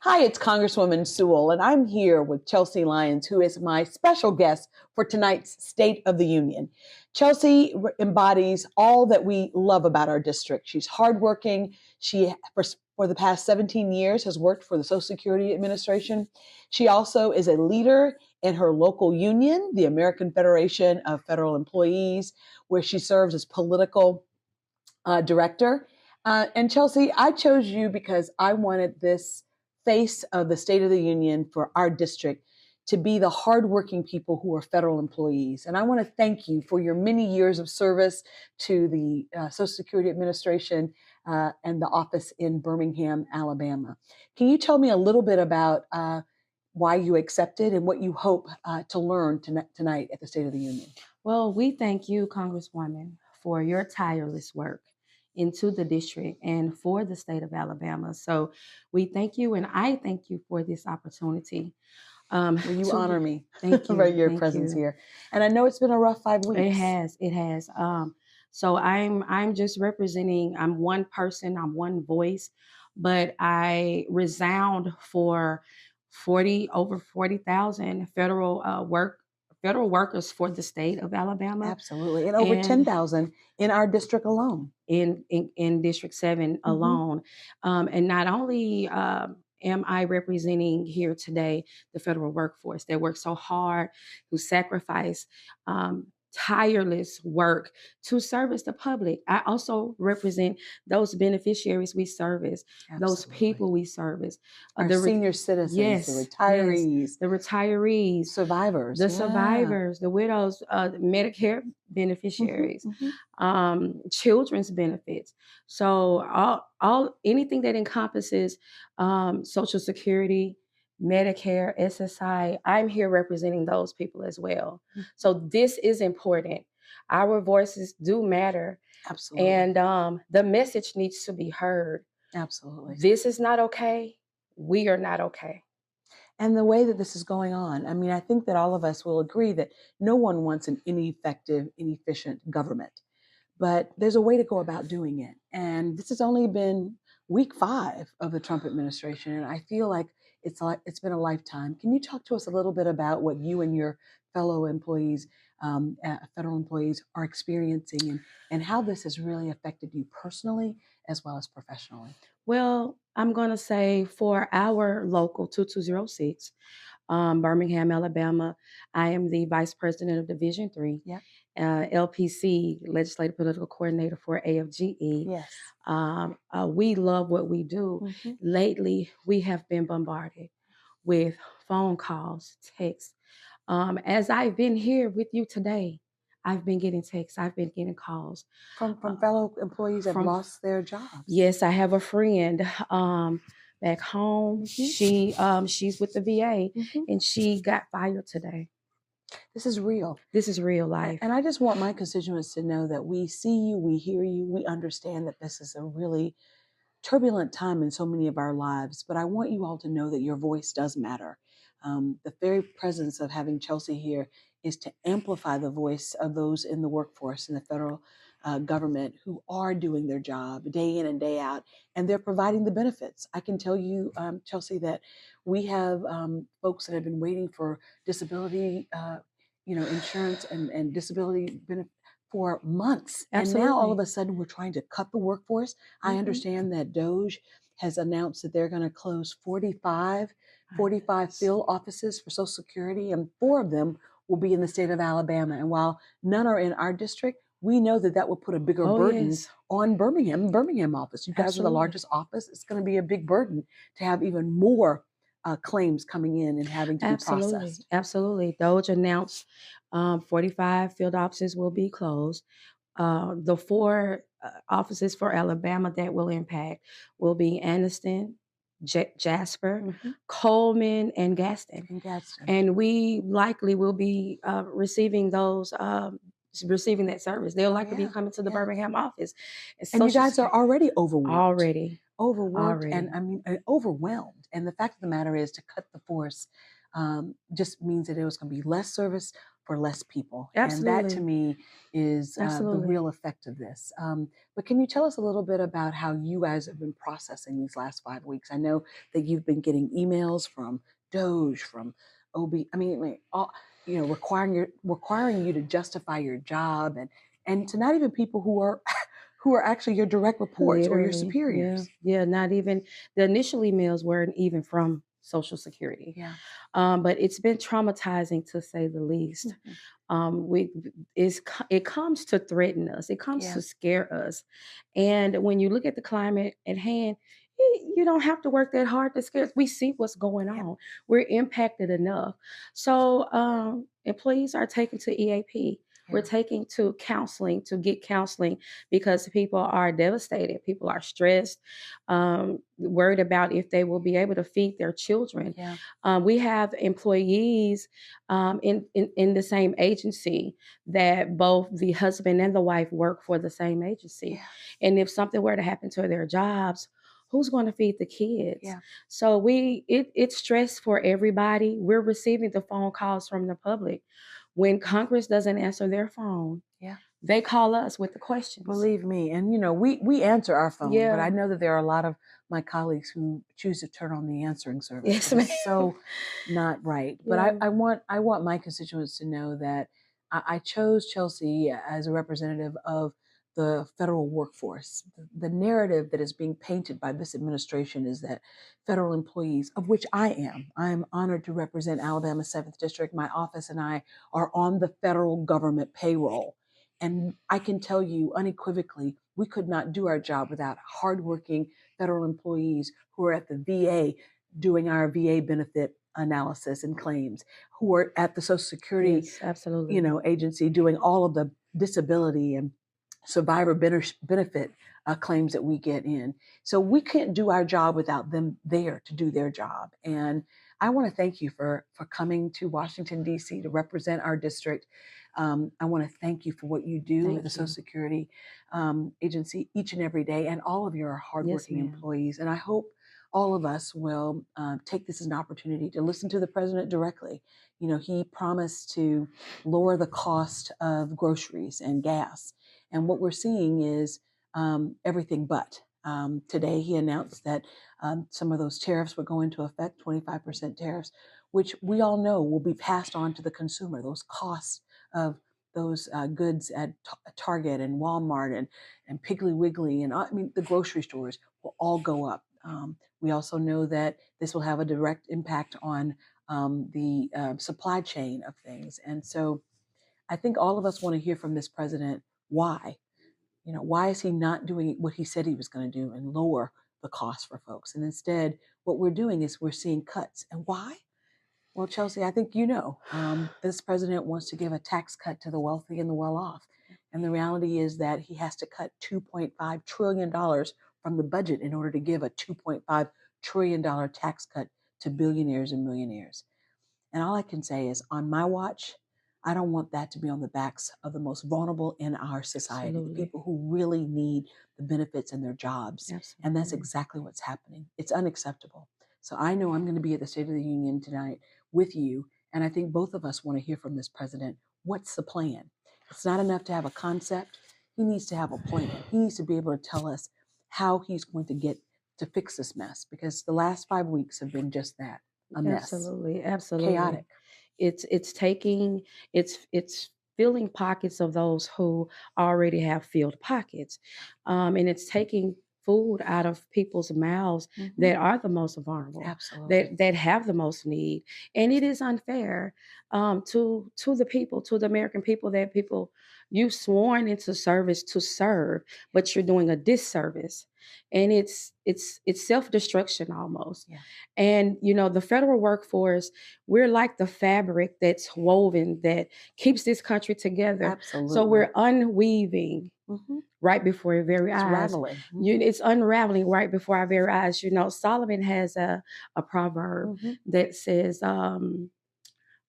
Hi, it's Congresswoman Sewell, and I'm here with Chelsea Lyons, who is my special guest for tonight's State of the Union. Chelsea embodies all that we love about our district. She's hardworking. She, for the past 17 years, has worked for the Social Security Administration. She also is a leader in her local union, the American Federation of Federal Employees, where she serves as political director. And Chelsea, I chose you because I wanted this face of the State of the Union for our district to be the hardworking people who are federal employees. And I want to thank you for your many years of service to the Social Security Administration and the office in Birmingham, Alabama. Can you tell me a little bit about why you accepted and what you hope to learn tonight at the State of the Union? Well, we thank you, Congresswoman, for your tireless work into the district and for the state of Alabama. So we thank you, and I thank you for this opportunity. Well, you honor me Thank you by your thank presence you. here. And I know it's been a rough 5 weeks. It has. So I'm just representing. I'm one person. I'm one voice, but I resound for over 40,000 federal workers for the state of Alabama. Absolutely. And over 10,000 in our district alone. In District 7 alone. And not only am I representing here today the federal workforce that works so hard, who sacrifice tireless work to service the public. I also represent those beneficiaries we service, those people we service. The senior citizens, yes, the retirees. Yes, the retirees. Survivors. The survivors, the widows, Medicare beneficiaries, children's benefits. So anything that encompasses Social Security, Medicare, SSI, I'm here representing those people as well. So this is important. Our voices do matter. Absolutely. And the message needs to be heard. Absolutely. This is not okay. We are not okay. And the way that this is going on, I mean, I think that all of us will agree that no one wants an ineffective, inefficient government. But there's a way to go about doing it. And this has only been week 5 of the Trump administration. And I feel like it's been a lifetime. Can you talk to us a little bit about what you and your fellow employees, federal employees, are experiencing and how this has really affected you personally as well as professionally? Well, I'm going to say for our local 2206, Birmingham, Alabama, I am the Vice President of Division 3, LPC, Legislative Political Coordinator for AFGE. Yes. We love what we do. Lately, we have been bombarded with phone calls, texts. As I've been here with you today, I've been getting texts. I've been getting calls from fellow employees that have lost their jobs. Yes, I have a friend back home. She's with the VA, and she got fired today. This is real. This is real life. And I just want my constituents to know that we see you, we hear you, we understand that this is a really turbulent time in so many of our lives. But I want you all to know that your voice does matter. The very presence of having Chelsea here is to amplify the voice of those in the workforce in the federal government who are doing their job day in and day out, and they're providing the benefits. I can tell you, Chelsea, that we have folks that have been waiting for disability, insurance and disability benefit for months. Absolutely. And now all of a sudden we're trying to cut the workforce. I understand that DOJ has announced that they're going to close 45 field offices for Social Security, and 4 of them will be in the state of Alabama. And while none are in our district, we know that will put a bigger burden on Birmingham office. You guys are the largest office. It's going to be a big burden to have even more claims coming in and having to be processed. Absolutely. DOJ announced 45 field offices will be closed. The 4 offices for Alabama that will impact will be Anniston, Jasper, Coleman, and Gaston. And we likely will be receiving those. Receiving that service. They'll likely be coming to the Birmingham office. And you guys are already overworked. Overworked. And I mean, overwhelmed. And the fact of the matter is, to cut the force just means that there was going to be less service for less people. Absolutely. And that to me is the real effect of this. But can you tell us a little bit about how you guys have been processing these last 5 weeks? I know that you've been getting emails from Doge, from OB, all, requiring you to justify your job, and to not even people who are who are actually your direct reports or your superiors. Yeah. Not even the initial emails weren't even from Social Security. Yeah. But it's been traumatizing, to say the least. It comes to threaten us. It comes to scare us. And when you look at the climate at hand, you don't have to work that hard to scare us. We see what's going on. We're impacted enough. So employees are taken to EAP. We're taking to counseling to get counseling because people are devastated. People are stressed, worried about if they will be able to feed their children. We have employees in the same agency that both the husband and the wife work for the same agency. And if something were to happen to their jobs, who's going to feed the kids? So it's stress for everybody. We're receiving the phone calls from the public. When Congress doesn't answer their phone, they call us with the questions. Believe me. And, we answer our phone, but I know that there are a lot of my colleagues who choose to turn on the answering service. Yes, ma'am. So not right. But I want my constituents to know that I chose Chelsea as a representative of the federal workforce. The narrative that is being painted by this administration is that federal employees, of which I'm honored to represent Alabama 7th District. My office and I are on the federal government payroll. And I can tell you unequivocally, we could not do our job without hardworking federal employees who are at the VA doing our VA benefit analysis and claims, who are at the Social Security agency doing all of the disability and survivor benefit claims that we get in. So we can't do our job without them there to do their job. And I want to thank you for coming to Washington, D.C. to represent our district. I want to thank you for what you do at the Social Security agency each and every day, and all of your hardworking employees. And I hope all of us will take this as an opportunity to listen to the president directly. He promised to lower the cost of groceries and gas. And what we're seeing is everything but. Today, he announced that some of those tariffs would go into effect, 25% tariffs, which we all know will be passed on to the consumer. Those costs of those goods at Target and Walmart and Piggly Wiggly and the grocery stores will all go up. We also know that this will have a direct impact on the supply chain of things. And so I think all of us want to hear from this president why. Why is he not doing what he said he was going to do and lower the cost for folks? And instead, what we're doing is we're seeing cuts. And why? Well, Chelsea, I think this president wants to give a tax cut to the wealthy and the well-off. And the reality is that he has to cut $2.5 trillion from the budget in order to give a $2.5 trillion tax cut to billionaires and millionaires. And all I can say is, on my watch, I don't want that to be on the backs of the most vulnerable in our society, the people who really need the benefits in their jobs. And that's exactly what's happening. It's unacceptable. So I know I'm going to be at the State of the Union tonight with you. And I think both of us want to hear from this president. What's the plan? It's not enough to have a concept. He needs to have a plan. He needs to be able to tell us how he's going to get to fix this mess, because the last 5 weeks have been just that, a mess. Absolutely. Chaotic. It's filling pockets of those who already have filled pockets. And it's taking food out of people's mouths that are the most vulnerable, that have the most need. And it is unfair to the people, to the American people, that you've sworn into service to serve, but you're doing a disservice. And it's self-destruction almost. And the federal workforce, we're like the fabric that's woven that keeps this country together. So we're unweaving right before your very eyes. Unraveling. It's unraveling right before our very eyes. Solomon has a proverb that says,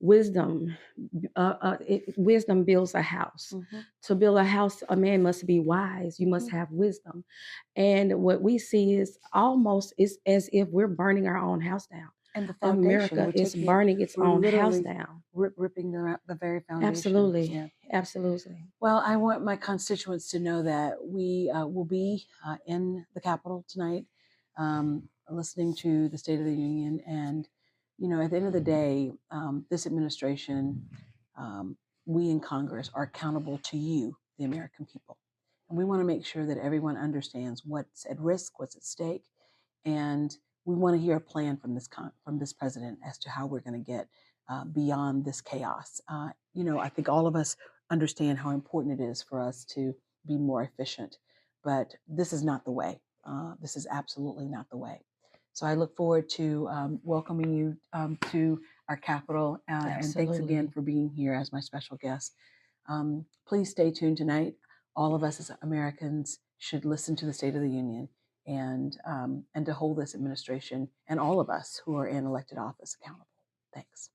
wisdom, wisdom builds a house. Mm-hmm. To build a house, a man must be wise. You must have wisdom. And what we see is almost is as if we're burning our own house down. And the foundation, America we're is taking it, burning its we're own house literally down. ripping the very foundation. Absolutely. Yeah. Absolutely. Well, I want my constituents to know that we will be in the Capitol tonight, listening to the State of the Union. And, you know, at the end of the day, this administration, we in Congress are accountable to you, the American people. And we want to make sure that everyone understands what's at risk, what's at stake, and we want to hear a plan from this president as to how we're going to get beyond this chaos. You know, I think all of us understand how important it is for us to be more efficient, but this is not the way. This is absolutely not the way. So I look forward to welcoming you to our Capitol, and thanks again for being here as my special guest. Please stay tuned tonight. All of us as Americans should listen to the State of the Union and to hold this administration and all of us who are in elected office accountable. Thanks.